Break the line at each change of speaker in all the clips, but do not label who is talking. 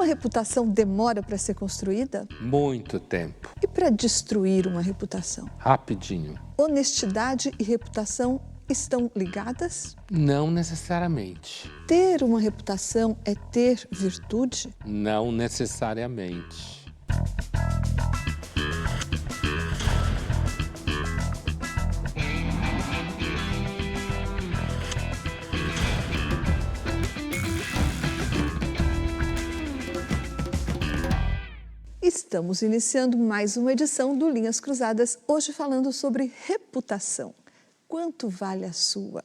reputação demora para ser construída?
Muito tempo.
E para destruir uma reputação?
Rapidinho.
Honestidade e reputação estão ligadas?
Não necessariamente.
Ter uma reputação é ter virtude?
Não necessariamente.
Estamos iniciando mais uma edição do Linhas Cruzadas, hoje falando sobre reputação. Quanto vale a sua?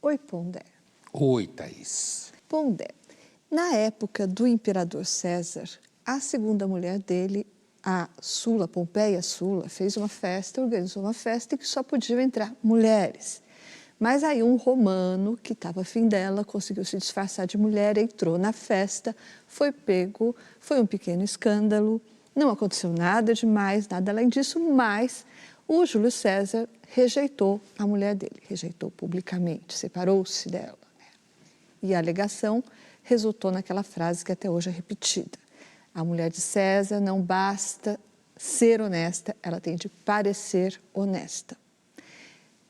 Oi, Pondé.
Oi, Thaís.
Pondé, na época do imperador César, a segunda mulher dele, a Sula, Pompeia Sula, fez uma festa, organizou uma festa em que só podiam entrar mulheres. Mas aí um romano, que estava afim dela, conseguiu se disfarçar de mulher, entrou na festa, foi pego, foi um pequeno escândalo, não aconteceu nada demais, nada além disso, mas o Júlio César rejeitou a mulher dele, rejeitou publicamente, separou-se dela. E a alegação resultou naquela frase que até hoje é repetida. A mulher de César não basta ser honesta, ela tem de parecer honesta.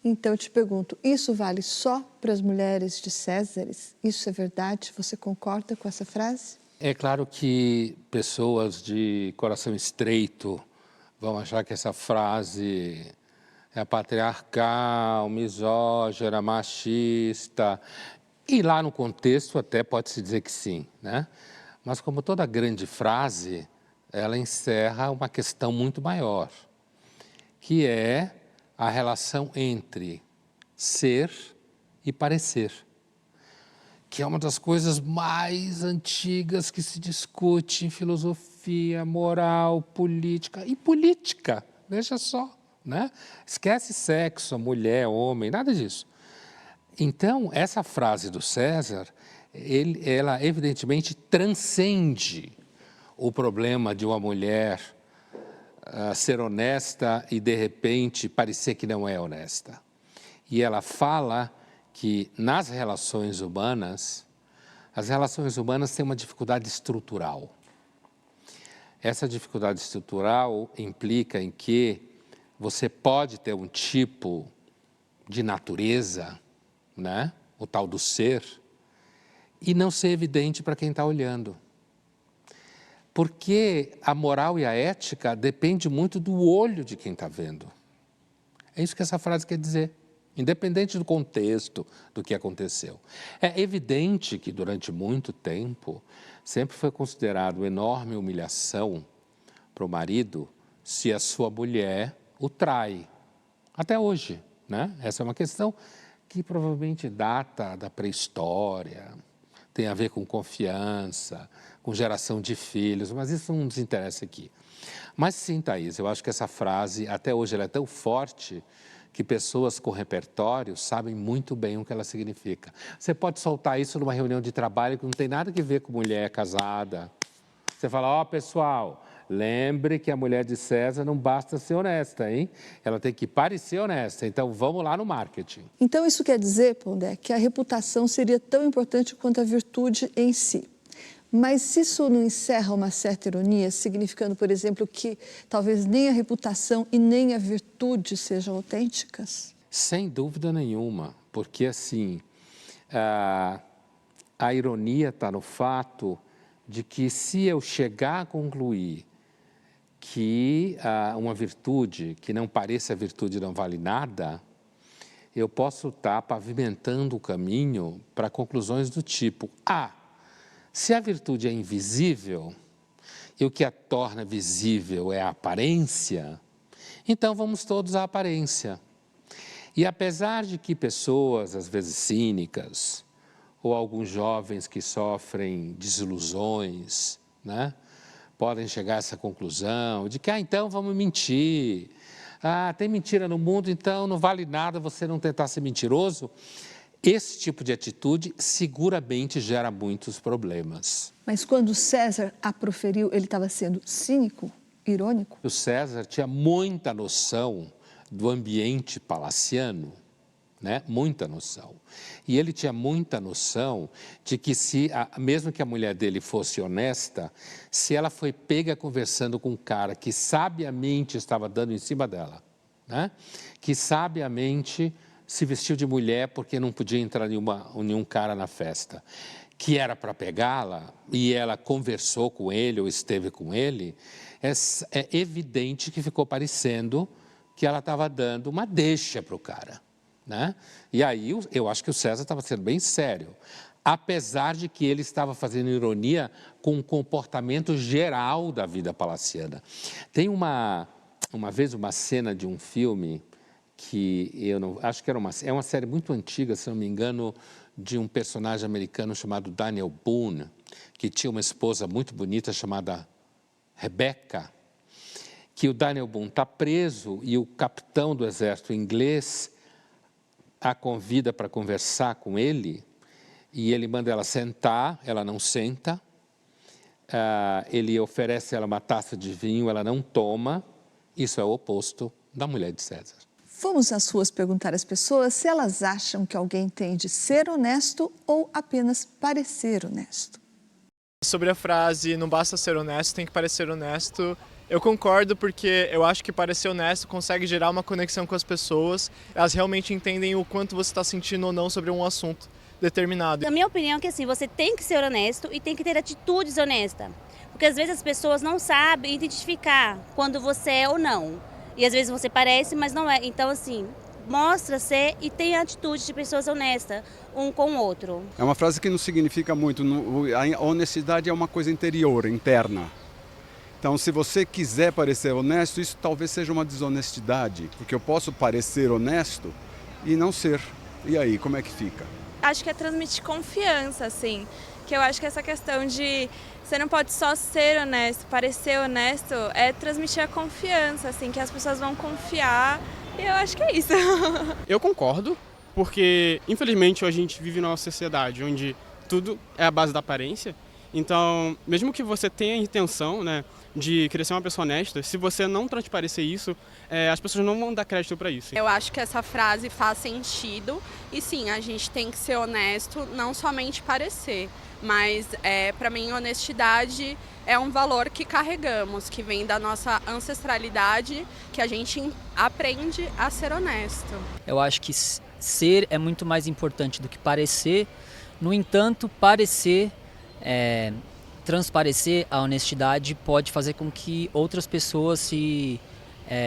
Então eu te pergunto, isso vale só para as mulheres de Césares? Isso é verdade? Você concorda com essa frase?
É claro que pessoas de coração estreito vão achar que essa frase é patriarcal, misógina, machista. E lá no contexto até pode-se dizer que sim, né? Mas como toda grande frase, ela encerra uma questão muito maior, que é a relação entre ser e parecer, que é uma das coisas mais antigas que se discute em filosofia, moral, política. E política, veja só, né? Esquece sexo, mulher, homem, nada disso. Então, essa frase do César, ela evidentemente transcende o problema de uma mulher ser honesta e, de repente, parecer que não é honesta. E ela fala que, nas relações humanas, as relações humanas têm uma dificuldade estrutural. Essa dificuldade estrutural implica em que você pode ter um tipo de natureza, né? O tal do ser, e não ser evidente para quem está olhando. Porque a moral e a ética dependem muito do olho de quem está vendo. É isso que essa frase quer dizer, independente do contexto do que aconteceu. É evidente que durante muito tempo sempre foi considerado enorme humilhação para o marido se a sua mulher o trai. Até hoje, né? Essa é uma questão que provavelmente data da pré-história, tem a ver com confiança, com geração de filhos, mas isso não nos interessa aqui. Mas sim, Thaís, eu acho que essa frase, até hoje, ela é tão forte que pessoas com repertório sabem muito bem o que ela significa. Você pode soltar isso numa reunião de trabalho que não tem nada a ver com mulher casada. Você fala, ó, pessoal, lembre que a mulher de César não basta ser honesta, hein? Ela tem que parecer honesta, então vamos lá no marketing.
Então isso quer dizer, Pondé, que a reputação seria tão importante quanto a virtude em si. Mas isso não encerra uma certa ironia, significando, por exemplo, que talvez nem a reputação e nem a virtude sejam autênticas?
Sem dúvida nenhuma, porque assim, a ironia está no fato de que se eu chegar a concluir que uma virtude que não pareça virtude não vale nada, eu posso estar pavimentando o caminho para conclusões do tipo, se a virtude é invisível e o que a torna visível é a aparência, então vamos todos à aparência. E apesar de que pessoas, às vezes cínicas, ou alguns jovens que sofrem desilusões, né, podem chegar a essa conclusão de que, então vamos mentir. Tem mentira no mundo, então não vale nada você não tentar ser mentiroso. Esse tipo de atitude seguramente gera muitos problemas.
Mas quando César a proferiu, ele estava sendo cínico, irônico?
O César tinha muita noção do ambiente palaciano né? Muita noção. E ele tinha muita noção de que mesmo que a mulher dele fosse honesta, se ela foi pega conversando com um cara que sabiamente estava dando em cima dela, né? Que sabiamente se vestiu de mulher porque não podia entrar nenhum cara na festa, que era para pegá-la, e ela conversou com ele ou esteve com ele, é evidente que ficou parecendo que ela estava dando uma deixa para o cara, né? E aí eu acho que o César estava sendo bem sério, apesar de que ele estava fazendo ironia com o comportamento geral da vida palaciana. Tem uma vez uma cena de um filme que eu não acho que é uma série muito antiga, se não me engano, de um personagem americano chamado Daniel Boone, que tinha uma esposa muito bonita chamada Rebecca, que o Daniel Boone está preso e o capitão do exército inglês a convida para conversar com ele, e ele manda ela sentar, ela não senta, ele oferece a ela uma taça de vinho, ela não toma. Isso é o oposto da mulher de César.
Vamos às ruas perguntar às pessoas se elas acham que alguém tem de ser honesto ou apenas parecer honesto.
Sobre a frase, não basta ser honesto, tem que parecer honesto, eu concordo, porque eu acho que parecer honesto consegue gerar uma conexão com as pessoas, elas realmente entendem o quanto você está sentindo ou não sobre um assunto determinado.
Na minha opinião, que assim, você tem que ser honesto e tem que ter atitudes honestas, porque às vezes as pessoas não sabem identificar quando você é ou não, e às vezes você parece, mas não é. Então assim, mostra ser e tem atitude de pessoas honestas um com o outro.
É uma frase que não significa muito, a honestidade é uma coisa interior, interna. Então, se você quiser parecer honesto, isso talvez seja uma desonestidade, porque eu posso parecer honesto e não ser. E aí, como é que fica?
Acho que é transmitir confiança, assim, que eu acho que essa questão de você não pode só ser honesto, parecer honesto, é transmitir a confiança, assim, que as pessoas vão confiar, e eu acho que é isso.
Eu concordo, porque infelizmente hoje a gente vive numa sociedade onde tudo é a base da aparência. Então, mesmo que você tenha a intenção, né, de querer ser uma pessoa honesta, se você não transparecer isso, as pessoas não vão dar crédito para isso.
Eu acho que essa frase faz sentido e sim, a gente tem que ser honesto, não somente parecer, mas para mim honestidade é um valor que carregamos, que vem da nossa ancestralidade, que a gente aprende a ser honesto.
Eu acho que ser é muito mais importante do que parecer, no entanto, transparecer a honestidade pode fazer com que outras pessoas se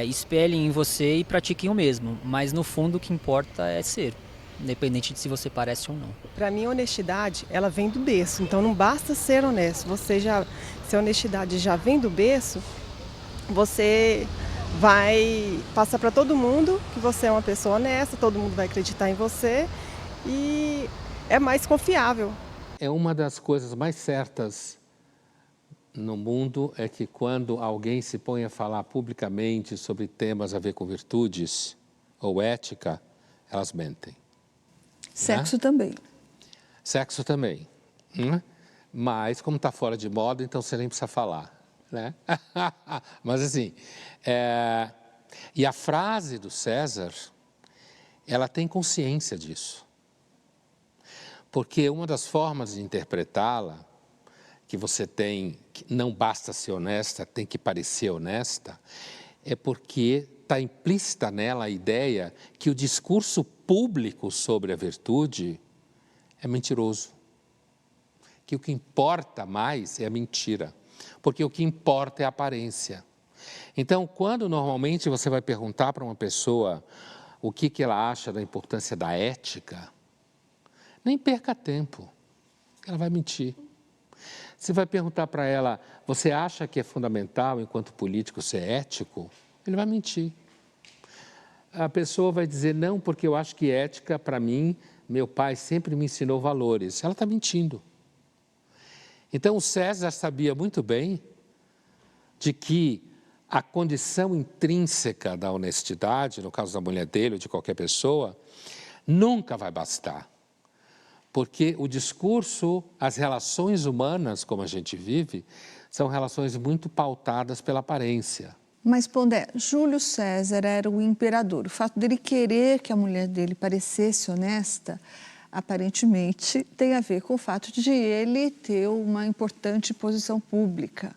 espelhem em você e pratiquem o mesmo, mas no fundo o que importa é ser, independente de se você parece ou não.
Para mim, a honestidade, ela vem do berço, então não basta ser honesto, se a honestidade já vem do berço, você vai passar para todo mundo que você é uma pessoa honesta, todo mundo vai acreditar em você e é mais confiável.
É uma das coisas mais certas no mundo é que quando alguém se põe a falar publicamente sobre temas a ver com virtudes ou ética, elas mentem.
Sexo
né?
também.
Sexo também. Mas como está fora de moda, então você nem precisa falar. Né? Mas assim, e a frase do César, ela tem consciência disso. Porque uma das formas de interpretá-la, que você tem, que não basta ser honesta, tem que parecer honesta, é porque está implícita nela a ideia que o discurso público sobre a virtude é mentiroso. Que o que importa mais é a mentira, porque o que importa é a aparência. Então, quando normalmente você vai perguntar para uma pessoa o que ela acha da importância da ética, nem perca tempo, ela vai mentir. Você vai perguntar para ela, você acha que é fundamental, enquanto político, ser ético? Ele vai mentir. A pessoa vai dizer, não, porque eu acho que ética, para mim, meu pai sempre me ensinou valores. Ela está mentindo. Então, o César sabia muito bem de que a condição intrínseca da honestidade, no caso da mulher dele ou de qualquer pessoa, nunca vai bastar. Porque o discurso, as relações humanas, como a gente vive, são relações muito pautadas pela aparência.
Mas, Pondé, Júlio César era o imperador. O fato dele querer que a mulher dele parecesse honesta, aparentemente, tem a ver com o fato de ele ter uma importante posição pública.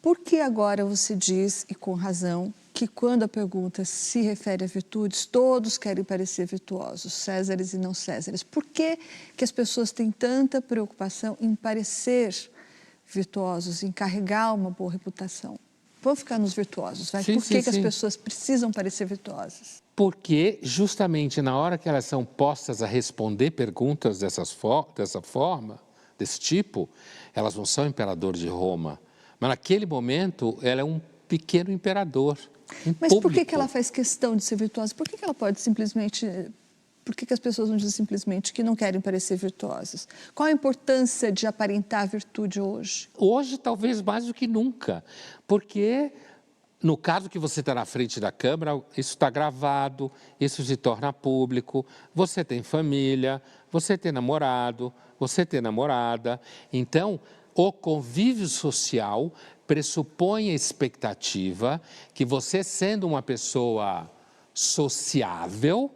Por que agora você diz, e com razão, que quando a pergunta se refere a virtudes, todos querem parecer virtuosos, Césares e não Césares? Por que as pessoas têm tanta preocupação em parecer virtuosos, em carregar uma boa reputação? Vamos ficar nos virtuosos, vai? Por que as pessoas precisam parecer virtuosas?
Porque justamente na hora que elas são postas a responder perguntas dessa forma, desse tipo, elas não são imperador de Roma. Mas naquele momento, ela é um pequeno imperador.
Mas por que ela faz questão de ser virtuosa? Por que ela pode simplesmente... Por que as pessoas não dizem simplesmente que não querem parecer virtuosas? Qual a importância de aparentar virtude hoje?
Hoje, talvez mais do que nunca. Porque, no caso que você está na frente da câmera, isso está gravado, isso se torna público, você tem família, você tem namorado, você tem namorada. Então, o convívio social pressupõe a expectativa que você, sendo uma pessoa sociável,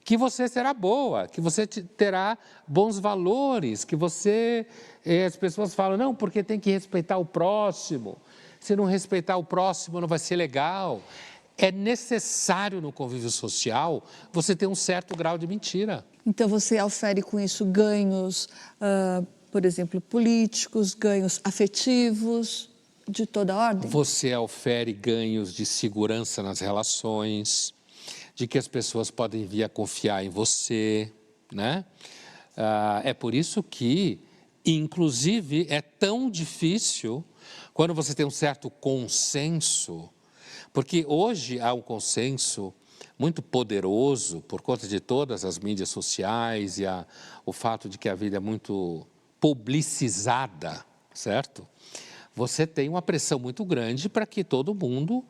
que você será boa, que você terá bons valores, que você... As pessoas falam, não, porque tem que respeitar o próximo. Se não respeitar o próximo, não vai ser legal. É necessário no convívio social você ter um certo grau de mentira.
Então você ofere com isso ganhos, por exemplo, políticos, ganhos afetivos, de toda ordem?
Você ofere ganhos de segurança nas relações, de que as pessoas podem vir a confiar em você, né? É por isso que, inclusive, é tão difícil quando você tem um certo consenso, porque hoje há um consenso muito poderoso por conta de todas as mídias sociais e o fato de que a vida é muito publicizada, certo? Você tem uma pressão muito grande para que todo mundo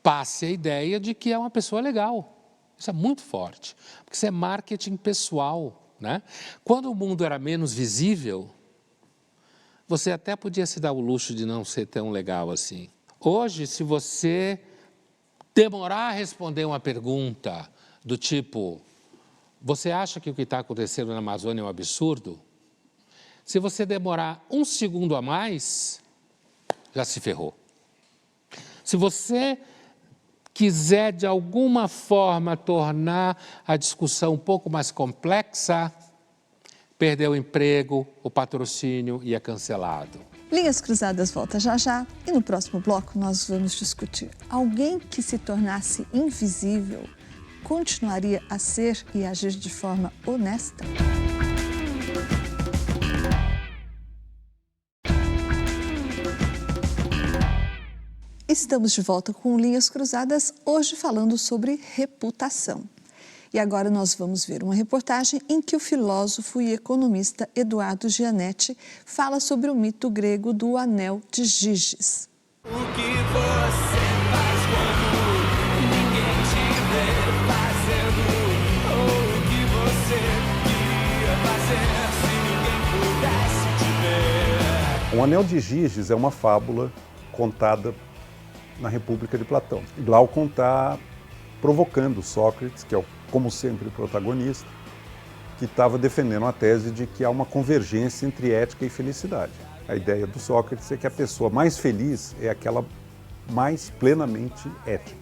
passe a ideia de que é uma pessoa legal. Isso é muito forte, porque isso é marketing pessoal, né? Quando o mundo era menos visível, você até podia se dar o luxo de não ser tão legal assim. Hoje, se você demorar a responder uma pergunta do tipo, você acha que o que está acontecendo na Amazônia é um absurdo? Se você demorar um segundo a mais, já se ferrou. Se você quiser, de alguma forma, tornar a discussão um pouco mais complexa, perdeu o emprego, o patrocínio e é cancelado.
Linhas Cruzadas volta já já e no próximo bloco nós vamos discutir. Alguém que se tornasse invisível continuaria a ser e agir de forma honesta? Estamos de volta com Linhas Cruzadas, hoje falando sobre reputação. E agora nós vamos ver uma reportagem em que o filósofo e economista Eduardo Gianetti fala sobre o mito grego do Anel de Giges.
O que você faz quando ninguém te vê fazendo? Ou o que você queria fazer se ninguém pudesse te ver?
O Anel de Giges é uma fábula contada na República de Platão. E Glaucon está provocando Sócrates, que é, como sempre, o protagonista, que estava defendendo a tese de que há uma convergência entre ética e felicidade. A ideia do Sócrates é que a pessoa mais feliz é aquela mais plenamente ética.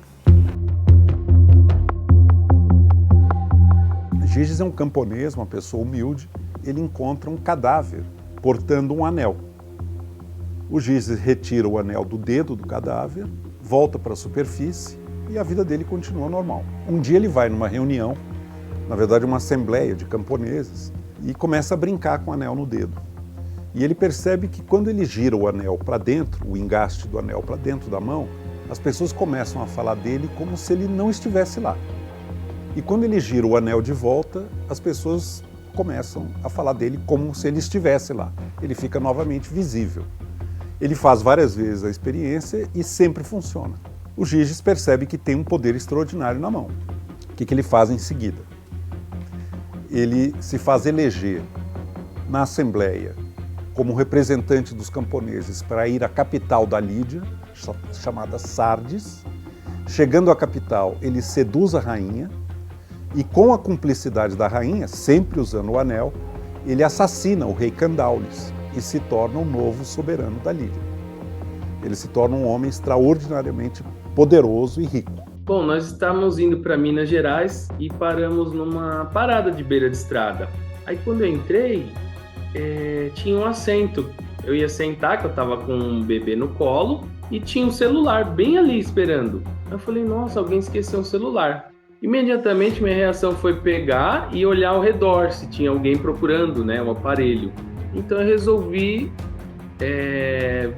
Giges é um camponês, uma pessoa humilde, ele encontra um cadáver portando um anel. O Giges retira o anel do dedo do cadáver, volta para a superfície e a vida dele continua normal. Um dia ele vai numa reunião, na verdade uma assembleia de camponeses, e começa a brincar com o anel no dedo. E ele percebe que quando ele gira o anel para dentro, o engaste do anel para dentro da mão, as pessoas começam a falar dele como se ele não estivesse lá. E quando ele gira o anel de volta, as pessoas começam a falar dele como se ele estivesse lá. Ele fica novamente visível. Ele faz várias vezes a experiência e sempre funciona. O Giges percebe que tem um poder extraordinário na mão. O que ele faz em seguida? Ele se faz eleger na Assembleia como representante dos camponeses para ir à capital da Lídia,
chamada Sardes. Chegando à capital, ele seduz a rainha e, com a cumplicidade da rainha, sempre usando o anel, ele assassina o rei Candaules e se torna o novo soberano da Lídia. Ele se torna um homem extraordinariamente poderoso e rico.
Bom, nós estávamos indo para Minas Gerais e paramos numa parada de beira de estrada. Aí quando eu entrei, tinha um assento. Eu ia sentar, que eu estava com um bebê no colo, e tinha um celular bem ali esperando. Eu falei, nossa, alguém esqueceu o celular. Imediatamente minha reação foi pegar e olhar ao redor, se tinha alguém procurando, né, um aparelho. Então eu resolvi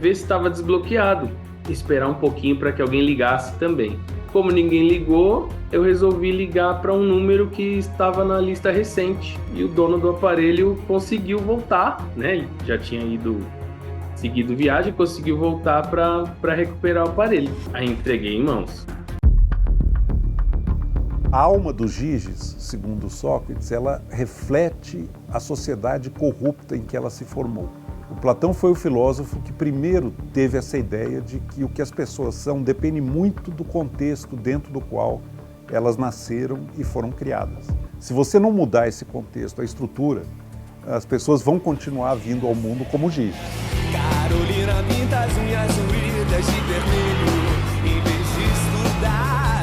ver se estava desbloqueado, esperar um pouquinho para que alguém ligasse também. Como ninguém ligou, eu resolvi ligar para um número que estava na lista recente. E o dono do aparelho conseguiu voltar, né? Ele já tinha seguido viagem, conseguiu voltar para recuperar o aparelho. Aí entreguei em mãos.
A alma do Giges, segundo Sócrates, ela reflete a sociedade corrupta em que ela se formou. O Platão foi o filósofo que primeiro teve essa ideia de que o que as pessoas são depende muito do contexto dentro do qual elas nasceram e foram criadas. Se você não mudar esse contexto, a estrutura, as pessoas vão continuar vindo ao mundo como Giges.
Carolina pinta as unhas ruídas de vermelho. Em vez de estudar,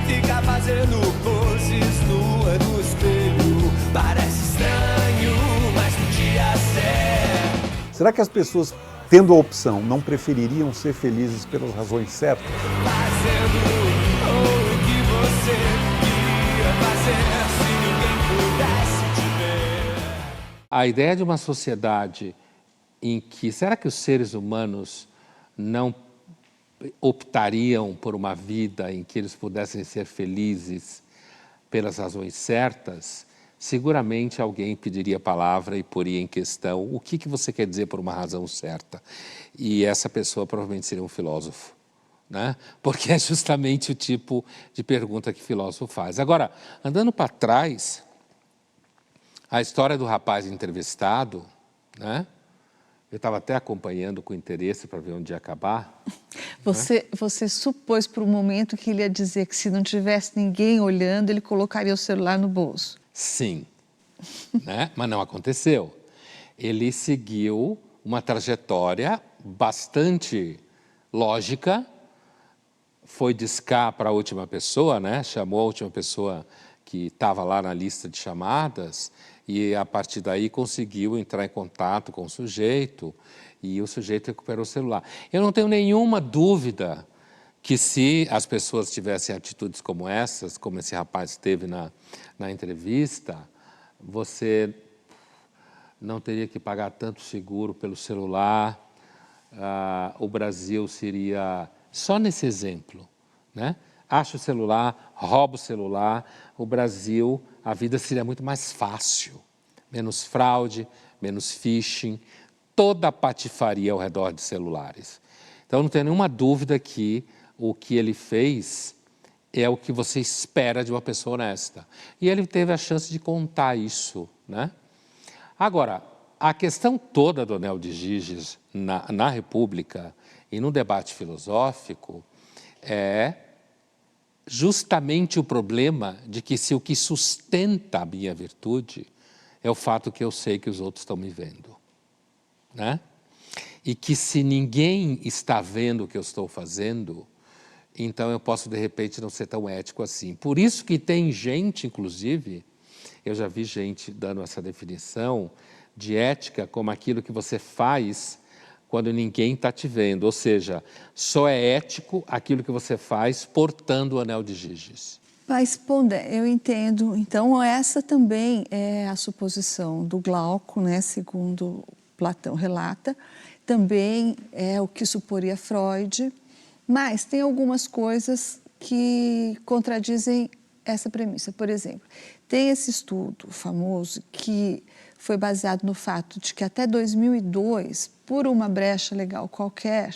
fica fazendo poses nua no espelho. Parece estranho, mas podia ser.
Será que as pessoas, tendo a opção, não prefeririam ser felizes pelas razões certas?
Fazendo o que você queria fazer se ninguém pudesse te ver.
A ideia de uma sociedade em que, será que os seres humanos não optariam por uma vida em que eles pudessem ser felizes pelas razões certas? Seguramente alguém pediria a palavra e poria em questão o que você quer dizer por uma razão certa. E essa pessoa provavelmente seria um filósofo, né? Porque é justamente o tipo de pergunta que filósofo faz. Agora, andando para trás, a história do rapaz entrevistado, né? Eu estava até acompanhando com interesse para ver onde ia acabar.
Você supôs por um momento que ele ia dizer que se não tivesse ninguém olhando, ele colocaria o celular no bolso.
Sim, né? Mas não aconteceu. Ele seguiu uma trajetória bastante lógica, foi discar para a última pessoa, né? Chamou a última pessoa que estava lá na lista de chamadas e, a partir daí, conseguiu entrar em contato com o sujeito e o sujeito recuperou o celular. Eu não tenho nenhuma dúvida que, se as pessoas tivessem atitudes como essas, como esse rapaz teve na entrevista, você não teria que pagar tanto seguro pelo celular, o Brasil seria, só nesse exemplo, né? Acha o celular, rouba o celular, o Brasil, a vida seria muito mais fácil, menos fraude, menos phishing, toda a patifaria ao redor de celulares. Então não tenho nenhuma dúvida que o que ele fez é o que você espera de uma pessoa honesta. E ele teve a chance de contar isso, né? Agora, a questão toda do anel de Giges na República e no debate filosófico é justamente o problema de que, se o que sustenta a minha virtude é o fato que eu sei que os outros estão me vendo, né? E que, se ninguém está vendo o que eu estou fazendo, então eu posso, de repente, não ser tão ético assim. Por isso que tem gente, inclusive, eu já vi gente dando essa definição de ética como aquilo que você faz quando ninguém está te vendo. Ou seja, só é ético aquilo que você faz portando o anel de Giges.
Mas, Pondé, eu entendo. Então, essa também é a suposição do Glauco, né, segundo Platão relata. Também é o que suporia Freud. Mas tem algumas coisas que contradizem essa premissa. Por exemplo, tem esse estudo famoso que foi baseado no fato de que até 2002, por uma brecha legal qualquer,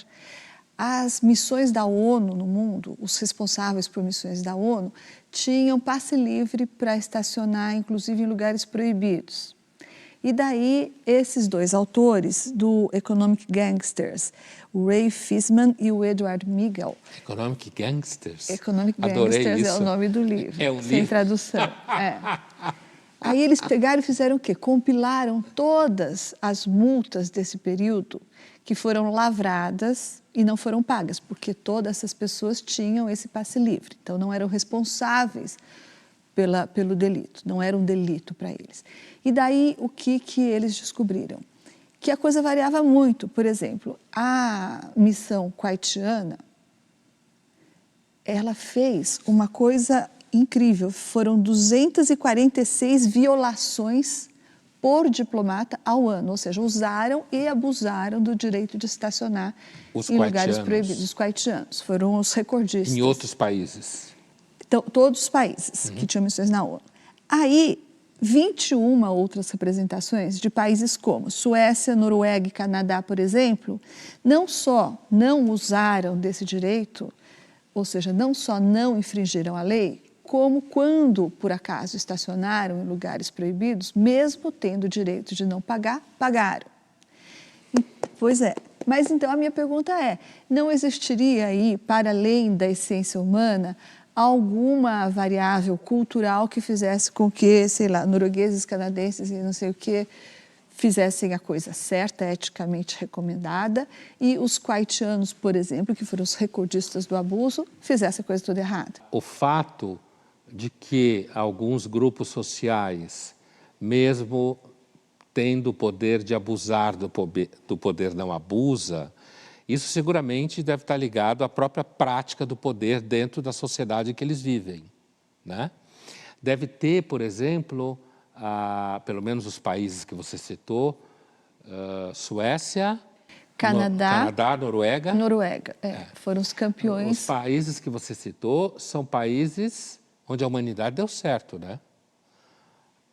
as missões da ONU no mundo, os responsáveis por missões da ONU, tinham passe livre para estacionar, inclusive em lugares proibidos. E daí, esses dois autores do Economic Gangsters, o Ray Fisman e o Edward Miguel.
Economic Gangsters?
Economic
Adorei
Gangsters
isso.
é o nome do livro,
É um
sem
livro.
tradução. Aí eles pegaram e fizeram o quê? Compilaram todas as multas desse período que foram lavradas e não foram pagas, porque todas essas pessoas tinham esse passe livre, então não eram responsáveis pelo delito, não era um delito para eles. E daí o que eles descobriram? Que a coisa variava muito. Por exemplo, a missão Kuwaitiana, ela fez uma coisa incrível, foram 246 violações por diplomata ao ano, ou seja, usaram e abusaram do direito de estacionar em lugares proibidos. Os kuwaitianos foram os recordistas.
Em outros países?
Então, todos os países que tinham missões na ONU. Aí, 21 outras representações de países como Suécia, Noruega e Canadá, por exemplo, não só não usaram desse direito, ou seja, não só não infringiram a lei, como quando, por acaso, estacionaram em lugares proibidos, mesmo tendo o direito de não pagar, pagaram. Pois é. Mas então a minha pergunta é, não existiria aí, para além da essência humana, alguma variável cultural que fizesse com que, sei lá, noruegueses, canadenses e não sei o quê, fizessem a coisa certa, eticamente recomendada, e os kuwaitianos, por exemplo, que foram os recordistas do abuso, fizessem a coisa toda errada?
O fato de que alguns grupos sociais, mesmo tendo o poder de abusar do poder não abusa, isso seguramente deve estar ligado à própria prática do poder dentro da sociedade em que eles vivem, né? Deve ter, por exemplo, pelo menos os países que você citou, Suécia, Canadá, Noruega.
Foram os campeões.
Os países que você citou são países onde a humanidade deu certo, né?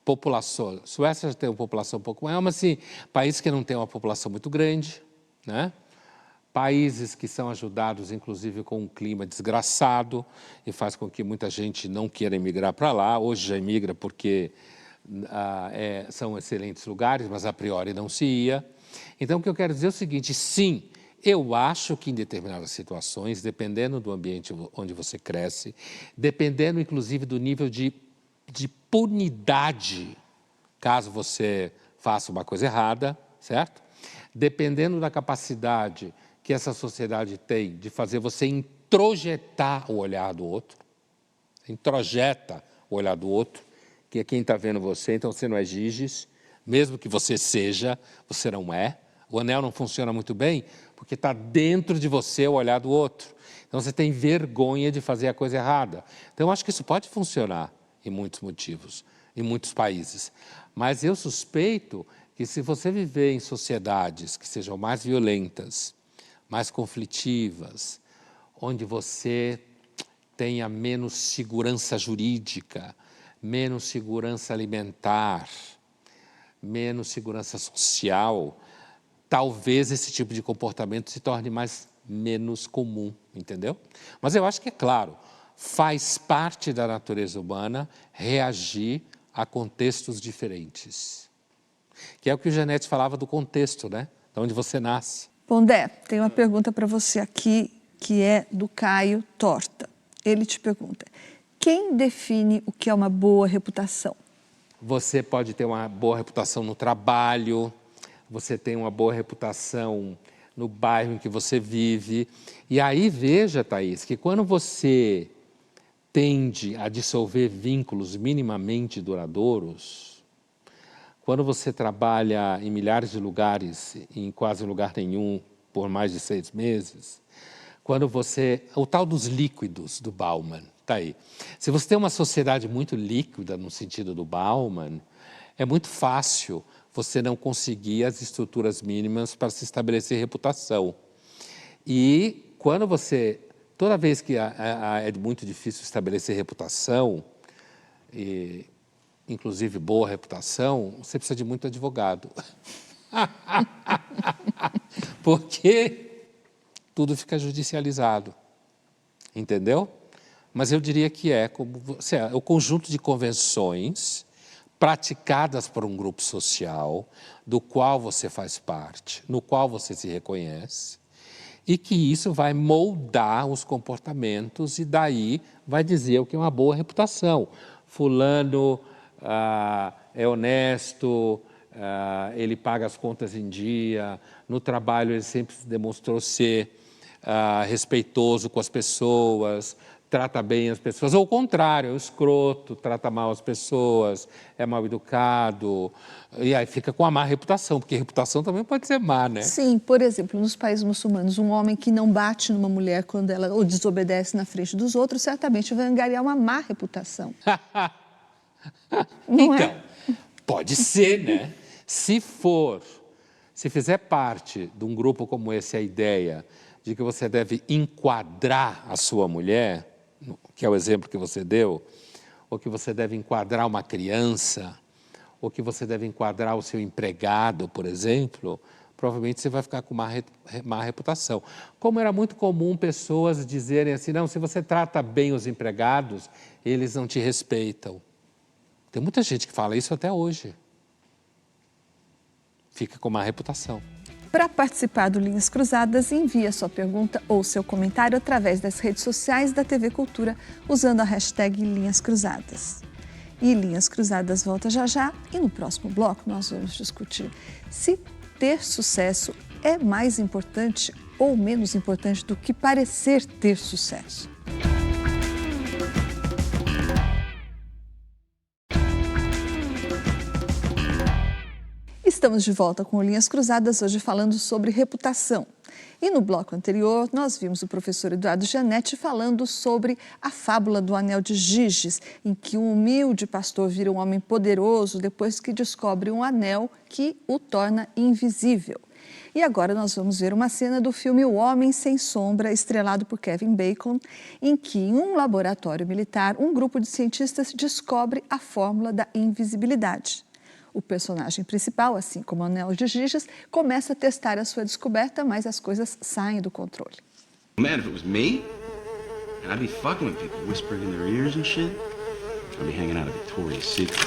População, Suécia já tem uma população um pouco maior, mas sim, países que não têm uma população muito grande, né? Países que são ajudados, inclusive, com um clima desgraçado e faz com que muita gente não queira emigrar para lá. Hoje já emigra porque são excelentes lugares, mas a priori não se ia. Então, o que eu quero dizer é o seguinte, sim, eu acho que em determinadas situações, dependendo do ambiente onde você cresce, dependendo, inclusive, do nível de punidade, caso você faça uma coisa errada, certo? Dependendo da capacidade que essa sociedade tem de fazer você introjetar o olhar do outro, introjeta o olhar do outro, que é quem está vendo você, então você não é Giges, mesmo que você seja, você não é. O anel não funciona muito bem porque está dentro de você o olhar do outro. Então você tem vergonha de fazer a coisa errada. Então eu acho que isso pode funcionar em muitos motivos, em muitos países. Mas eu suspeito que se você viver em sociedades que sejam mais violentas, mais conflitivas, onde você tenha menos segurança jurídica, menos segurança alimentar, menos segurança social, talvez esse tipo de comportamento se torne menos comum, entendeu? Mas eu acho que, é claro, faz parte da natureza humana reagir a contextos diferentes. Que é o que o Janete falava do contexto, né? De onde você nasce.
Pondé, tem uma pergunta para você aqui, que é do Caio Torta. Ele te pergunta, quem define o que é uma boa reputação?
Você pode ter uma boa reputação no trabalho, você tem uma boa reputação no bairro em que você vive. E aí veja, Thaís, que quando você tende a dissolver vínculos minimamente duradouros, quando você trabalha em milhares de lugares, em quase lugar nenhum, por mais de 6 meses, quando você... O tal dos líquidos do Bauman, está aí. Se você tem uma sociedade muito líquida, no sentido do Bauman, é muito fácil você não conseguir as estruturas mínimas para se estabelecer reputação. E quando você... Toda vez que é muito difícil estabelecer reputação, inclusive boa reputação, você precisa de muito advogado. Porque tudo fica judicializado, entendeu? Mas eu diria que é o conjunto de convenções praticadas por um grupo social do qual você faz parte, no qual você se reconhece, e que isso vai moldar os comportamentos e daí vai dizer o que é uma boa reputação. Fulano é honesto, ele paga as contas em dia, no trabalho ele sempre se demonstrou ser respeitoso com as pessoas, trata bem as pessoas, ou o contrário, é o escroto, trata mal as pessoas, é mal educado, e aí fica com a má reputação, porque reputação também pode ser má, né?
Sim, por exemplo, nos países muçulmanos, um homem que não bate numa mulher quando ela ou desobedece na frente dos outros, certamente vai angariar uma má reputação. Não
então,
é?
pode ser, né? Se fizer parte de um grupo como esse, a ideia de que você deve enquadrar a sua mulher, que é o exemplo que você deu, ou que você deve enquadrar uma criança, ou que você deve enquadrar o seu empregado, por exemplo, provavelmente você vai ficar com má reputação. Como era muito comum pessoas dizerem assim, não, se você trata bem os empregados, eles não te respeitam. Tem muita gente que fala isso até hoje. Fica com má reputação.
Para participar do Linhas Cruzadas, envie a sua pergunta ou seu comentário através das redes sociais da TV Cultura, usando a hashtag Linhas Cruzadas. E Linhas Cruzadas volta já já, e no próximo bloco nós vamos discutir se ter sucesso é mais importante ou menos importante do que parecer ter sucesso. Estamos de volta com Linhas Cruzadas, hoje falando sobre reputação. E no bloco anterior, nós vimos o professor Eduardo Gianetti falando sobre a fábula do Anel de Giges, em que um humilde pastor vira um homem poderoso depois que descobre um anel que o torna invisível. E agora nós vamos ver uma cena do filme O Homem Sem Sombra, estrelado por Kevin Bacon, em que em um laboratório militar, um grupo de cientistas descobre a fórmula da invisibilidade. O personagem principal, assim como o Anel de Giges, começa a testar a sua descoberta, mas as coisas saem do controle.
Man, if it was me, I'd be fucking with people, whispering in their ears and shit. I'd be hanging out at Victoria's Secret.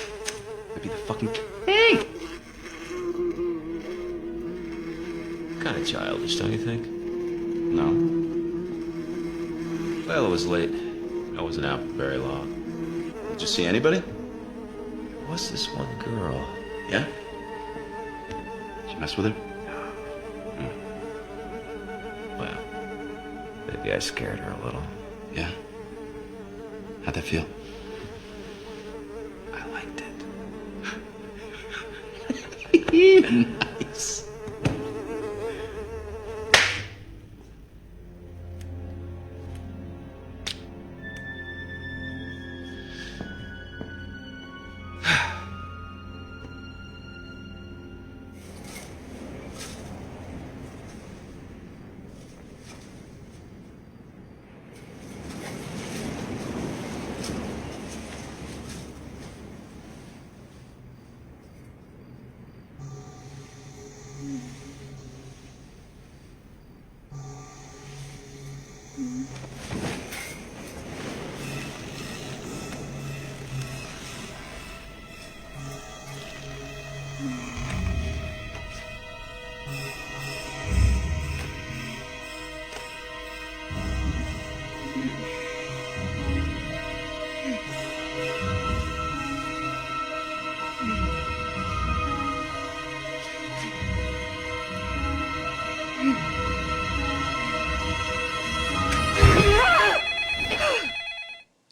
I'd be the fucking king.
Kind of childish, don't you think?
No.
Well, it was late. I wasn't out for very long.
Did you see anybody?
What's this one girl?
Yeah? Did you mess with her?
Well, maybe I scared her a little.
Yeah? How'd that feel?
I liked it.
Nice.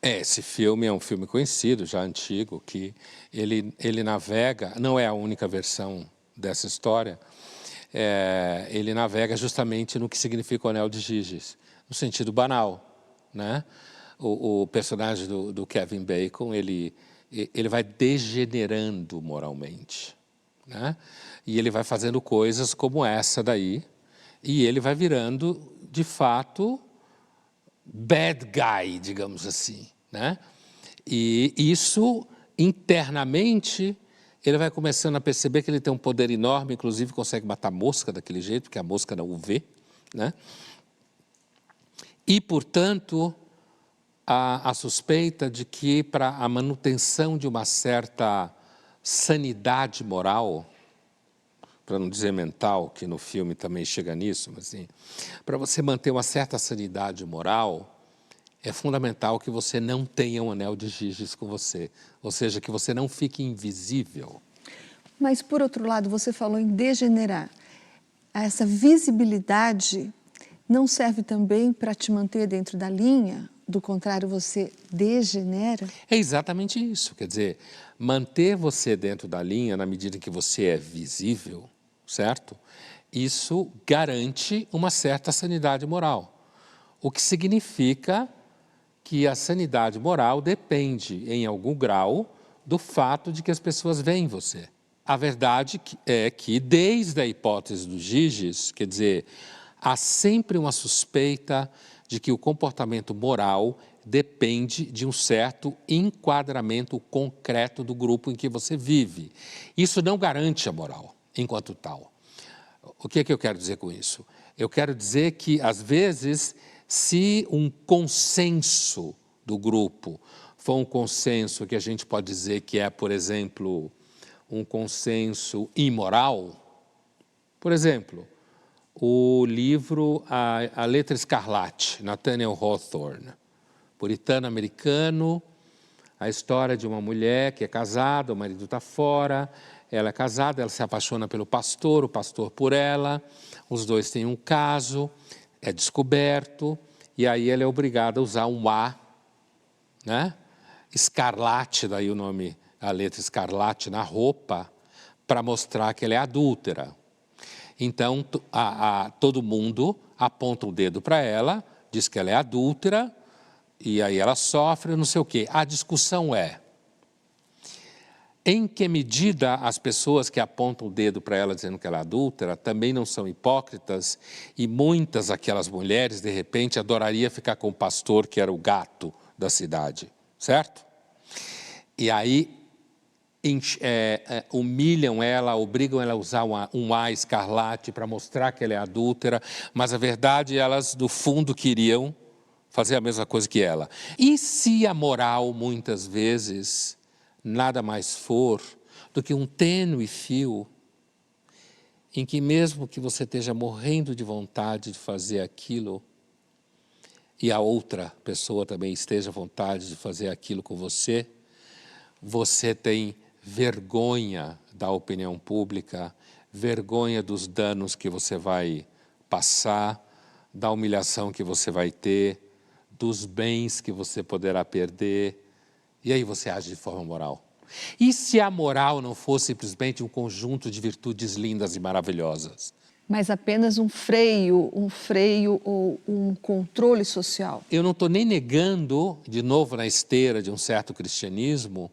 Esse filme é um filme conhecido, já antigo, que ele navega, não é a única versão dessa história, ele navega justamente no que significa o Anel de Giges, no sentido banal, né? O personagem do Kevin Bacon, ele vai degenerando moralmente, né? E ele vai fazendo coisas como essa daí, e ele vai virando, de fato, bad guy, digamos assim, né? E isso, internamente, ele vai começando a perceber que ele tem um poder enorme, inclusive consegue matar mosca daquele jeito, porque a mosca não o vê, né? E, portanto, a suspeita de que para a manutenção de uma certa sanidade moral, para não dizer mental, que no filme também chega nisso, mas assim, para você manter uma certa sanidade moral, é fundamental que você não tenha um anel de Giges com você, ou seja, que você não fique invisível.
Mas, por outro lado, você falou em degenerar. Essa visibilidade não serve também para te manter dentro da linha? Do contrário, você degenera?
É exatamente isso. Quer dizer, manter você dentro da linha na medida em que você é visível, certo? Isso garante uma certa sanidade moral. O que significa que a sanidade moral depende, em algum grau, do fato de que as pessoas veem você. A verdade é que, desde a hipótese do Giges, quer dizer, há sempre uma suspeita de que o comportamento moral depende de um certo enquadramento concreto do grupo em que você vive. Isso não garante a moral, enquanto tal. O que é que eu quero dizer com isso? Eu quero dizer que, às vezes, se um consenso do grupo for um consenso que a gente pode dizer que é, por exemplo, um consenso imoral, por exemplo, o livro A Letra Escarlate, Nathaniel Hawthorne, puritano-americano, a história de uma mulher que é casada, o marido está fora, ela é casada, ela se apaixona pelo pastor, o pastor por ela, os dois têm um caso, é descoberto, e aí ela é obrigada a usar um A, né? Escarlate, daí o nome, a letra escarlate na roupa, para mostrar que ela é adúltera. Então, todo mundo aponta o dedo para ela, diz que ela é adúltera, e aí ela sofre, não sei o quê. A discussão é, em que medida as pessoas que apontam o dedo para ela dizendo que ela é adúltera também não são hipócritas, e muitas daquelas mulheres, de repente, adorariam ficar com o pastor, que era o gato da cidade, certo? E aí humilham ela, obrigam ela a usar um A escarlate para mostrar que ela é adúltera, mas a verdade elas, no fundo, queriam fazer a mesma coisa que ela. E se a moral, muitas vezes, nada mais for do que um tênue fio em que mesmo que você esteja morrendo de vontade de fazer aquilo e a outra pessoa também esteja à vontade de fazer aquilo com você, você tem vergonha da opinião pública, vergonha dos danos que você vai passar, da humilhação que você vai ter, dos bens que você poderá perder, e aí você age de forma moral. E se a moral não fosse simplesmente um conjunto de virtudes lindas e maravilhosas?
Mas apenas um freio ou um controle social?
Eu não estou nem negando, de novo na esteira de um certo cristianismo,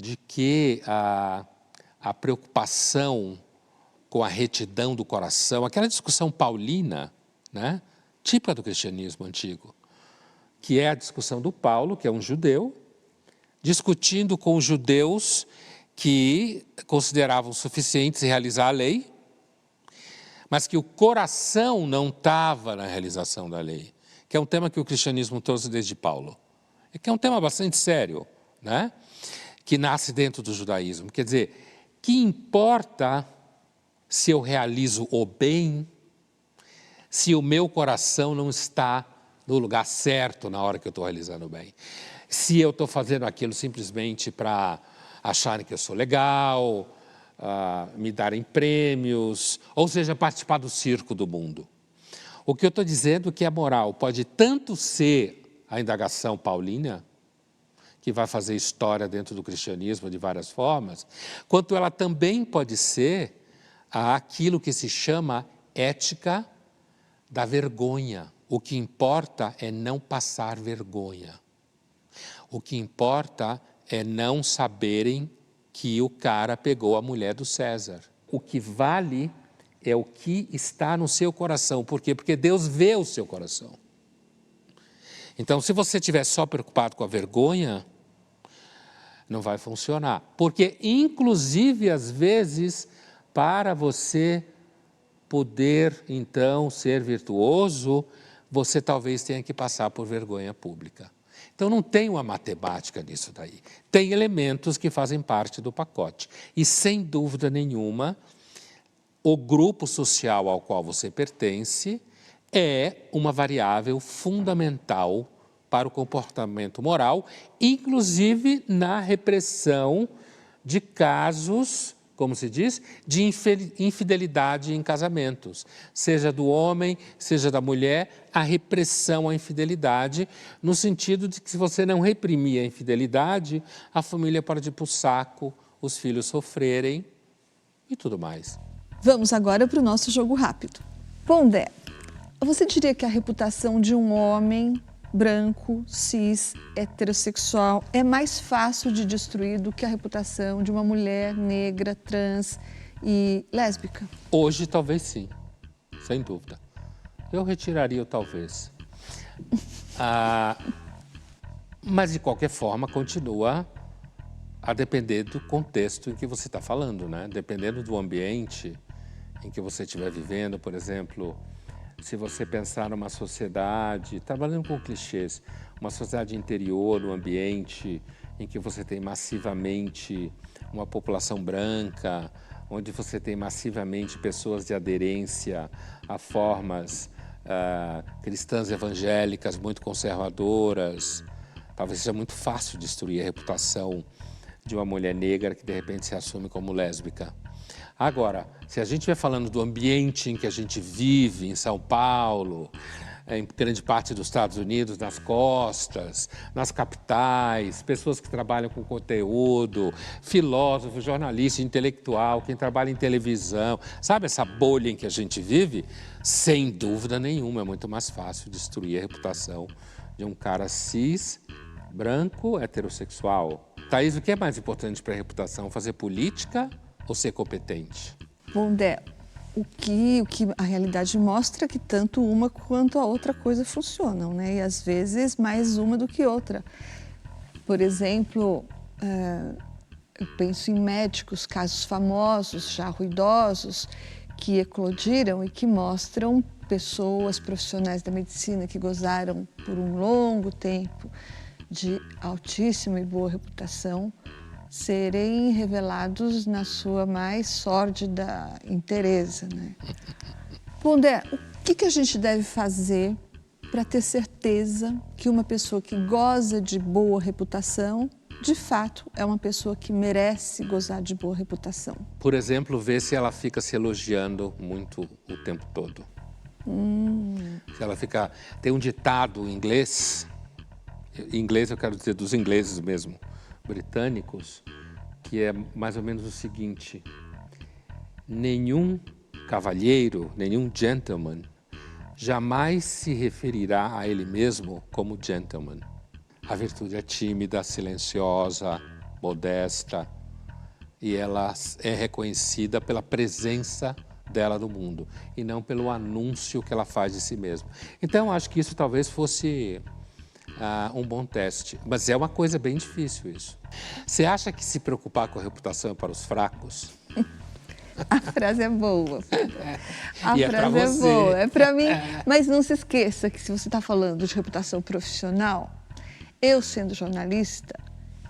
de que a preocupação com a retidão do coração, aquela discussão paulina, né, típica do cristianismo antigo, que é a discussão do Paulo, que é um judeu, discutindo com os judeus que consideravam suficientes realizar a lei, mas que o coração não estava na realização da lei, que é um tema que o cristianismo trouxe desde Paulo, e que é um tema bastante sério, né? Que nasce dentro do judaísmo. Quer dizer, que importa se eu realizo o bem, se o meu coração não está no lugar certo na hora que eu estou realizando o bem. Se eu estou fazendo aquilo simplesmente para acharem que eu sou legal, me darem prêmios, ou seja, participar do circo do mundo. O que eu estou dizendo é que a moral pode tanto ser a indagação paulina, que vai fazer história dentro do cristianismo de várias formas, quanto ela também pode ser aquilo que se chama ética da vergonha. O que importa é não passar vergonha. O que importa é não saberem que o cara pegou a mulher do César. O que vale é o que está no seu coração. Por quê? Porque Deus vê o seu coração. Então, se você estiver só preocupado com a vergonha, não vai funcionar. Porque, inclusive, às vezes, para você poder, então, ser virtuoso, você talvez tenha que passar por vergonha pública. Então, não tem uma matemática nisso daí. Tem elementos que fazem parte do pacote. E, sem dúvida nenhuma, o grupo social ao qual você pertence é uma variável fundamental para o comportamento moral, inclusive na repressão de casos, como se diz, de infidelidade em casamentos. Seja do homem, seja da mulher, a repressão à infidelidade, no sentido de que se você não reprimir a infidelidade, a família pode ir para o saco, os filhos sofrerem e tudo mais.
Vamos agora para o nosso jogo rápido. Pondé, você diria que a reputação de um homem branco, cis, heterossexual é mais fácil de destruir do que a reputação de uma mulher negra, trans e lésbica?
Hoje, talvez sim, sem dúvida. Eu retiraria o talvez. Mas, de qualquer forma, continua a depender do contexto em que você está falando, né? Dependendo do ambiente em que você estiver vivendo, por exemplo, se você pensar numa sociedade, trabalhando com clichês, uma sociedade interior, um ambiente em que você tem massivamente uma população branca, onde você tem massivamente pessoas de aderência a formas cristãs evangélicas muito conservadoras, talvez seja muito fácil destruir a reputação de uma mulher negra que de repente se assume como lésbica. Agora, se a gente estiver falando do ambiente em que a gente vive, em São Paulo, em grande parte dos Estados Unidos, nas costas, nas capitais, pessoas que trabalham com conteúdo, filósofo, jornalista, intelectual, quem trabalha em televisão, sabe essa bolha em que a gente vive? Sem dúvida nenhuma, é muito mais fácil destruir a reputação de um cara cis, branco, heterossexual. Thaís, o que é mais importante para a reputação? Fazer política ou ser competente?
Pondé, o que a realidade mostra é que tanto uma quanto a outra coisa funcionam, né? E às vezes mais uma do que outra. Por exemplo, eu penso em médicos, casos famosos, já ruidosos, que eclodiram e que mostram pessoas profissionais da medicina que gozaram por um longo tempo de altíssima e boa reputação, serem revelados na sua mais sórdida inteireza, né? Pondé, o que a gente deve fazer para ter certeza que uma pessoa que goza de boa reputação, de fato, é uma pessoa que merece gozar de boa reputação?
Por exemplo, ver se ela fica se elogiando muito o tempo todo. Se ela fica... Tem um ditado em inglês eu quero dizer dos ingleses mesmo, britânicos, que é mais ou menos o seguinte: nenhum cavalheiro, nenhum gentleman jamais se referirá a ele mesmo como gentleman. A virtude é tímida, silenciosa, modesta, e ela é reconhecida pela presença dela no mundo e não pelo anúncio que ela faz de si mesma. Então, acho que isso talvez fosse um bom teste, mas é uma coisa bem difícil isso. Você acha que se preocupar com a reputação é para os fracos?
A frase é boa. A
E é
frase
pra
é
você.
boa, é para mim. Mas não se esqueça que se você está falando de reputação profissional, eu sendo jornalista,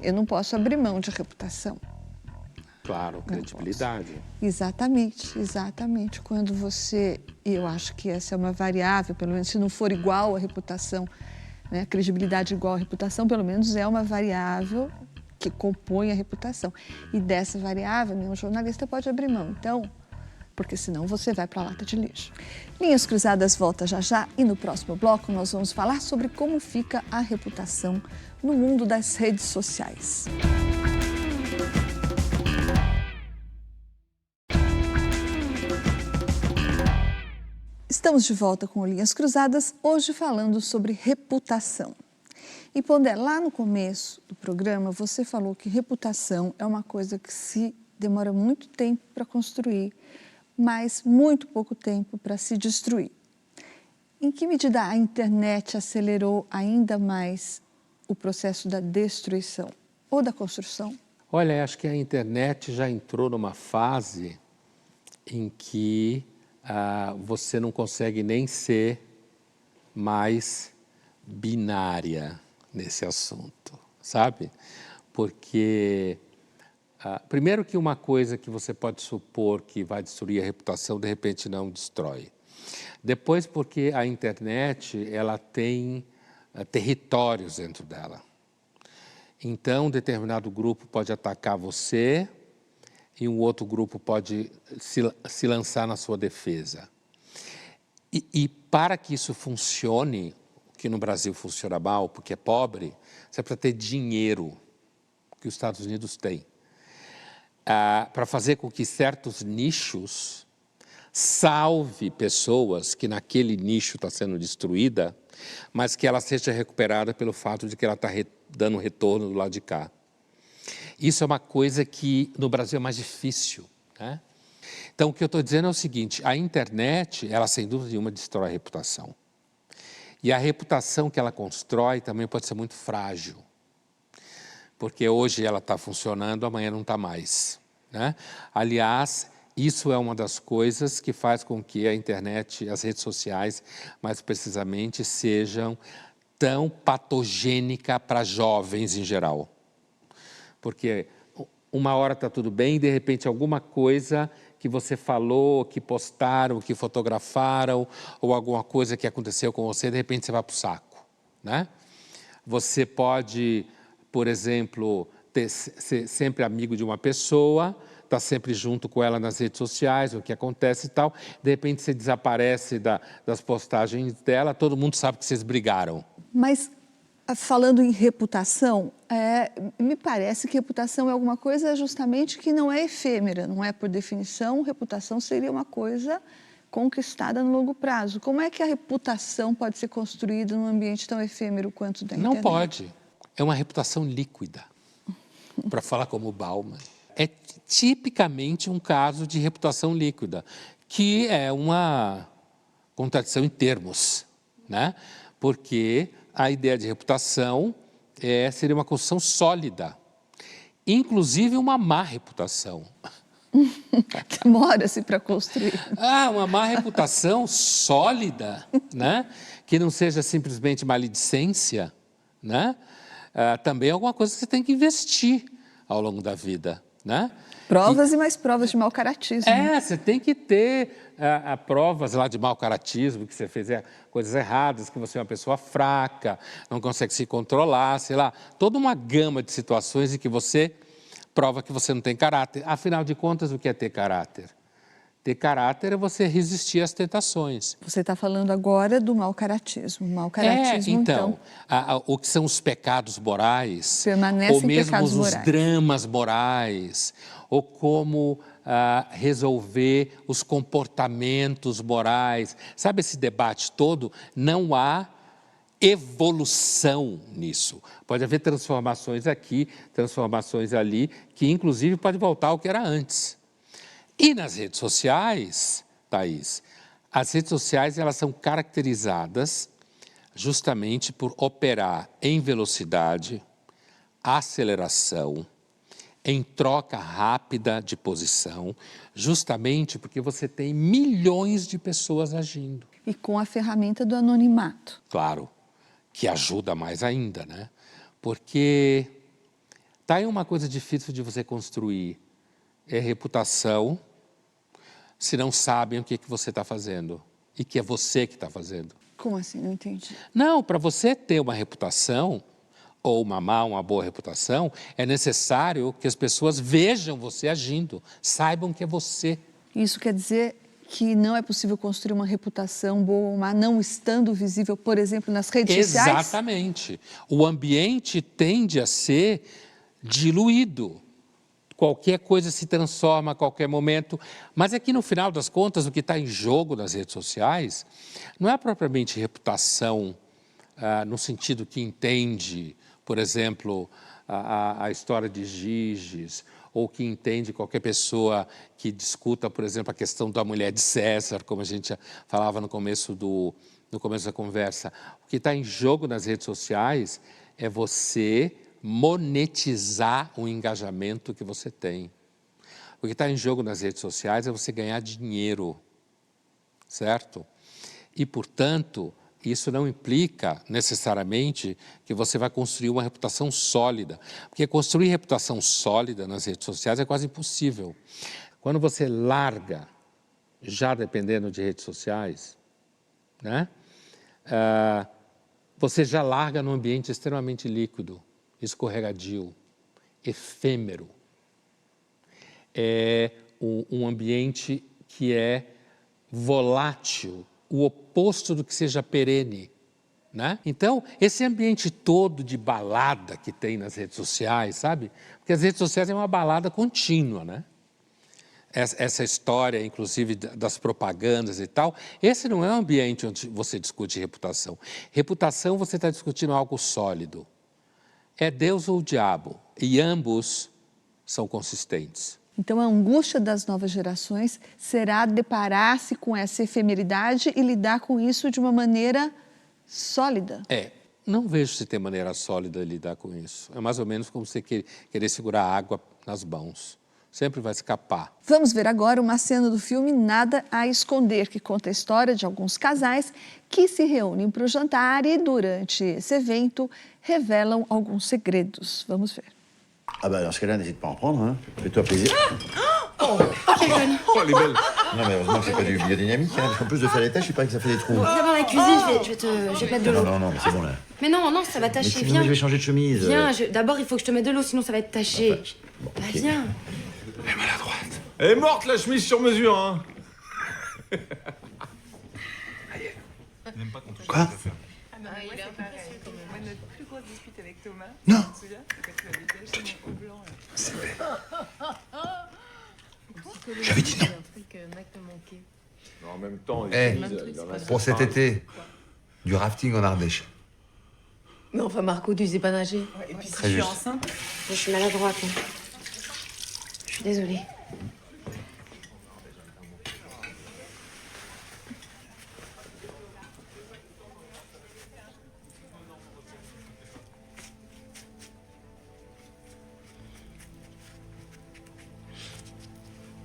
eu não posso abrir mão de reputação.
Claro, credibilidade.
Exatamente, exatamente. Quando você, e eu acho que essa é uma variável, pelo menos se não for igual à reputação, né, credibilidade igual à reputação, pelo menos é uma variável que compõe a reputação. E dessa variável, nenhum jornalista pode abrir mão. Então, porque senão você vai para a lata de lixo. Linhas Cruzadas volta já já e no próximo bloco nós vamos falar sobre como fica a reputação no mundo das redes sociais. Estamos de volta com Linhas Cruzadas, hoje falando sobre reputação. E Pondé, lá no começo do programa, você falou que reputação é uma coisa que se demora muito tempo para construir, mas muito pouco tempo para se destruir. Em que medida a internet acelerou ainda mais o processo da destruição ou da construção?
Olha, acho que a internet já entrou numa fase em que você não consegue nem ser mais binária, nesse assunto, sabe? Porque, primeiro que uma coisa que você pode supor que vai destruir a reputação, de repente não destrói. Depois porque a internet, ela tem territórios dentro dela. Então, um determinado grupo pode atacar você e um outro grupo pode se lançar na sua defesa. E para que isso funcione, que no Brasil funciona mal, porque é pobre, você precisa ter dinheiro, que os Estados Unidos têm, para fazer com que certos nichos salve pessoas que naquele nicho está sendo destruída, mas que ela seja recuperada pelo fato de que ela está dando retorno do lado de cá. Isso é uma coisa que no Brasil é mais difícil, né? Então, o que eu estou dizendo é o seguinte, a internet, ela sem dúvida nenhuma destrói a reputação. E a reputação que ela constrói também pode ser muito frágil. Porque hoje ela está funcionando, amanhã não está mais, né? Aliás, isso é uma das coisas que faz com que a internet, as redes sociais, mais precisamente, sejam tão patogênica para jovens em geral. Porque uma hora está tudo bem e, de repente, alguma coisa que você falou, que postaram, que fotografaram, ou alguma coisa que aconteceu com você, de repente você vai para o saco, né? Você pode, por exemplo, ser sempre amigo de uma pessoa, estar sempre junto com ela nas redes sociais, o que acontece e tal, de repente você desaparece das postagens dela, todo mundo sabe que vocês brigaram.
Mas, falando em reputação, me parece que reputação é alguma coisa justamente que não é efêmera, não é por definição, reputação seria uma coisa conquistada no longo prazo. Como é que a reputação pode ser construída num ambiente tão efêmero quanto da internet?
Não pode. É uma reputação líquida, para falar como o Bauman. É tipicamente um caso de reputação líquida, que é uma contradição em termos, né? Porque a ideia de reputação seria uma construção sólida, inclusive uma má reputação.
Demora-se para construir.
Uma má reputação sólida, né? Que não seja simplesmente maledicência, né? Também é alguma coisa que você tem que investir ao longo da vida, né?
Provas e mais provas de mau caratismo.
Você tem que ter provas lá de mau caratismo, que você fez coisas erradas, que você é uma pessoa fraca, não consegue se controlar, sei lá. Toda uma gama de situações em que você prova que você não tem caráter. Afinal de contas, o que é ter caráter? Ter caráter é você resistir às tentações.
Você está falando agora do mau caratismo. Mau caratismo, então
o que são os pecados morais,
permanecem
ou mesmo
pecados
os
morais.
dramas morais, ou como resolver os comportamentos morais. Sabe esse debate todo? Não há evolução nisso. Pode haver transformações aqui, transformações ali, que inclusive pode voltar ao que era antes. E nas redes sociais, Thaís, as redes sociais elas são caracterizadas justamente por operar em velocidade, aceleração, em troca rápida de posição, justamente porque você tem milhões de pessoas agindo.
E com a ferramenta do anonimato.
Claro, que ajuda mais ainda, né? Porque tá aí uma coisa difícil de você construir, é reputação, se não sabem o que você está fazendo e que é você que está fazendo.
Como assim? Não entendi.
Não, para você ter uma reputação, ou uma boa reputação, é necessário que as pessoas vejam você agindo, saibam que é você.
Isso quer dizer que não é possível construir uma reputação boa ou má não estando visível, por exemplo, nas redes sociais?
Exatamente. O ambiente tende a ser diluído. Qualquer coisa se transforma a qualquer momento. Mas aqui, no final das contas, o que está em jogo nas redes sociais não é propriamente reputação no sentido que entende, por exemplo, a história de Giges, ou que entende qualquer pessoa que discuta, por exemplo, a questão da mulher de César, como a gente falava no começo da conversa. O que está em jogo nas redes sociais é você monetizar o engajamento que você tem. O que está em jogo nas redes sociais é você ganhar dinheiro, certo? E, portanto, isso não implica necessariamente que você vai construir uma reputação sólida, porque construir reputação sólida nas redes sociais é quase impossível. Quando você larga, já dependendo de redes sociais, né? Você já larga num ambiente extremamente líquido, escorregadio, efêmero. É um ambiente que é volátil, o oposto do que seja perene, né? Então, esse ambiente todo de balada que tem nas redes sociais, sabe? Porque as redes sociais é uma balada contínua, né? Essa história, inclusive, das propagandas e tal, esse não é um ambiente onde você discute reputação. Reputação, você está discutindo algo sólido. É Deus ou o diabo, e ambos são consistentes.
Então, a angústia das novas gerações será deparar-se com essa efemeridade e lidar com isso de uma maneira sólida.
Não vejo se tem maneira sólida de lidar com isso. É mais ou menos como você querer segurar água nas mãos. Sempre vai escapar.
Vamos ver agora uma cena do filme Nada a Esconder, que conta a história de alguns casais que se reúnem para o jantar e, durante esse evento, revelam alguns segredos. Vamos ver.
Ah bah dans ce cas-là, n'hésite pas à en prendre, hein. Fais-toi plaisir.
Oh, quelle conne.
Oh, elle est belle. Non mais heureusement que c'est pas du biodynamique, hein, parce qu'en plus de faire les tâches, il paraît que ça fait des trous.
Bon, viens dans la cuisine, je vais te mettre de l'eau.
Non, mais c'est bon là.
Mais non, c'est- ça va
Mais
tacher,
sinon,
viens.
je vais changer de chemise.
Viens, d'abord il faut que je te mette de l'eau, sinon ça va être taché.
Bon,
Bah
ok.
viens.
Elle est maladroite.
Elle est morte la chemise sur mesure, hein.
Quoi?
Non.
C'est fait. J'avais dit non.
En même temps,
Pour cet été, du rafting en Ardèche.
Mais enfin, Marco, tu sais pas nager.
Et puis si
Très
je suis
juste.
enceinte, je suis maladroite. Hein. Je suis désolée.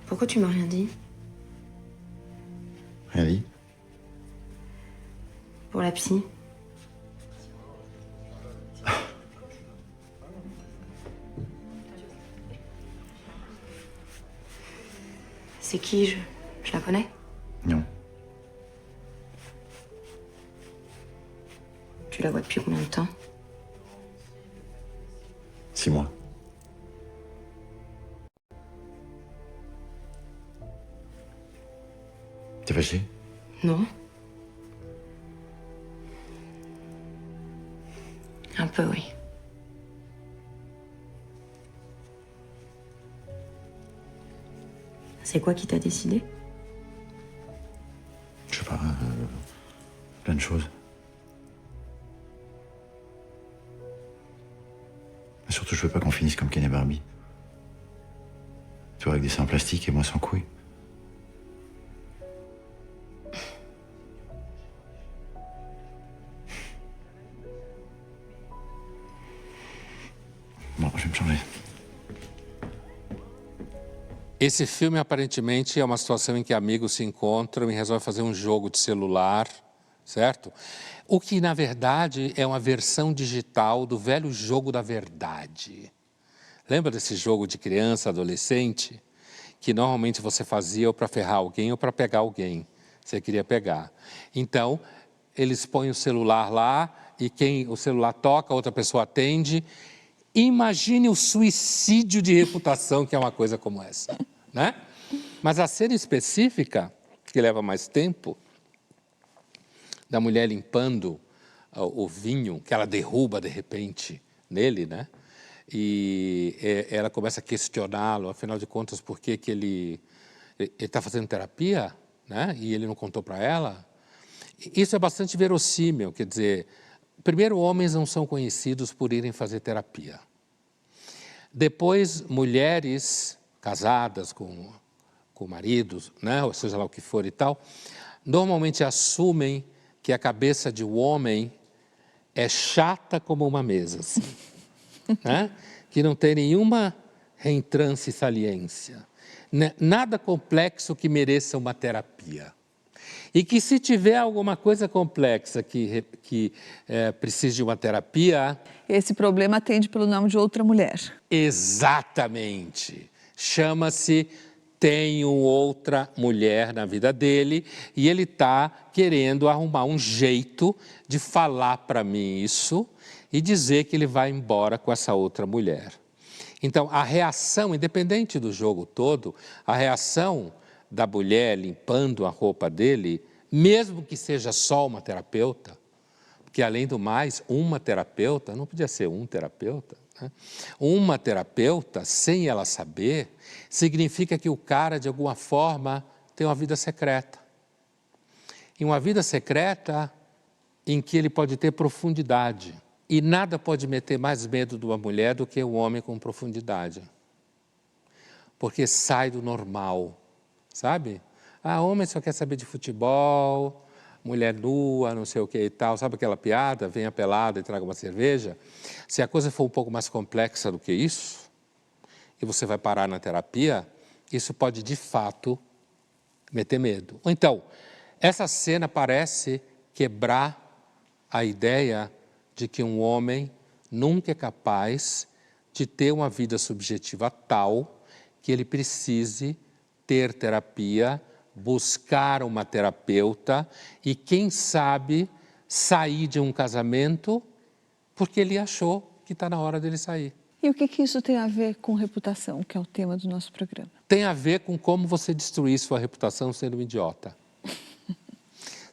Pourquoi tu m'as rien dit?
Rien dit.
Pour la psy. C'est qui? Je la connais?
Non.
Tu la vois depuis combien de temps?
6 mois. T'es fâché?
Non. Un peu, oui. C'est quoi qui t'a décidé?
Je sais pas, plein de choses. Mais surtout, je veux pas qu'on finisse comme Ken et Barbie. Toi avec des seins en plastique et moi sans couilles. Bon, je vais me changer.
Esse filme, aparentemente, é uma situação em que amigos se encontram e resolvem fazer um jogo de celular, certo? O que, na verdade, é uma versão digital do velho jogo da verdade. Lembra desse jogo de criança, adolescente? Que normalmente você fazia ou para ferrar alguém ou para pegar alguém. Você queria pegar. Então, eles põem o celular lá e quem o celular toca, a outra pessoa atende. Imagine o suicídio de reputação que é uma coisa como essa, né? Mas a cena específica, que leva mais tempo, da mulher limpando o vinho, que ela derruba de repente nele, né? E ela começa a questioná-lo, afinal de contas, por que ele está fazendo terapia, né? E ele não contou para ela. Isso é bastante verossímil, quer dizer, primeiro, homens não são conhecidos por irem fazer terapia. Depois, mulheres casadas com maridos, né, ou seja lá o que for e tal, normalmente assumem que a cabeça de um homem é chata como uma mesa, assim, né? Que não tem nenhuma reentrância e saliência, nada complexo que mereça uma terapia. E que se tiver alguma coisa complexa que precise de uma terapia...
Esse problema atende pelo nome de outra mulher.
Exatamente. Chama-se Tenho Outra Mulher na vida dele e ele está querendo arrumar um jeito de falar para mim isso e dizer que ele vai embora com essa outra mulher. Então, a reação, independente do jogo todo, a reação da mulher limpando a roupa dele, mesmo que seja só uma terapeuta, porque além do mais, uma terapeuta, não podia ser um terapeuta, né? Uma terapeuta, sem ela saber, significa que o cara, de alguma forma, tem uma vida secreta. E uma vida secreta em que ele pode ter profundidade. E nada pode meter mais medo de uma mulher do que um homem com profundidade. Porque sai do normal, sabe? Homem só quer saber de futebol, mulher nua, não sei o que e tal. Sabe aquela piada? Venha pelada e traga uma cerveja. Se a coisa for um pouco mais complexa do que isso, e você vai parar na terapia, isso pode, de fato, meter medo. Então, essa cena parece quebrar a ideia de que um homem nunca é capaz de ter uma vida subjetiva tal que ele precise ter terapia, buscar uma terapeuta e, quem sabe, sair de um casamento porque ele achou que está na hora dele sair.
E o que isso tem a ver com reputação, que é o tema do nosso programa?
Tem a ver com como você destruir sua reputação sendo um idiota.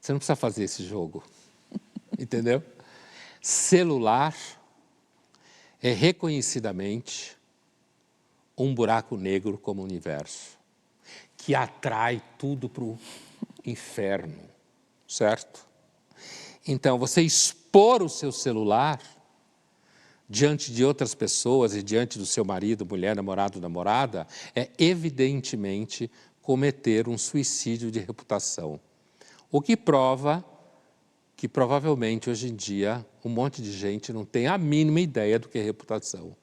Você não precisa fazer esse jogo, entendeu? Celular é reconhecidamente um buraco negro como o universo, que atrai tudo para o inferno, certo? Então, você expor o seu celular diante de outras pessoas e diante do seu marido, mulher, namorado, namorada, é evidentemente cometer um suicídio de reputação. O que prova que provavelmente hoje em dia um monte de gente não tem a mínima ideia do que é reputação.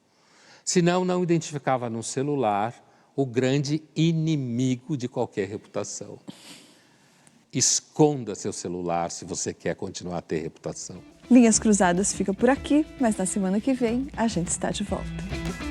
Senão não identificava no celular o grande inimigo de qualquer reputação. Esconda seu celular se você quer continuar a ter reputação.
Linhas Cruzadas fica por aqui, mas na semana que vem a gente está de volta.